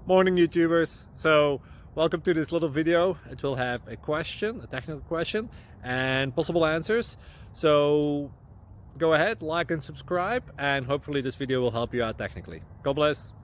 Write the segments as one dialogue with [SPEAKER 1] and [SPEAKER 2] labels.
[SPEAKER 1] Morning YouTubers. So welcome to this little video. It will have a question, a technical question, and possible answers. So go ahead, like and subscribe, and hopefully this video will help you out technically. God bless.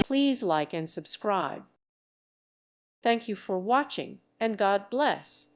[SPEAKER 2] Please like and subscribe. Thank you for watching, and God bless.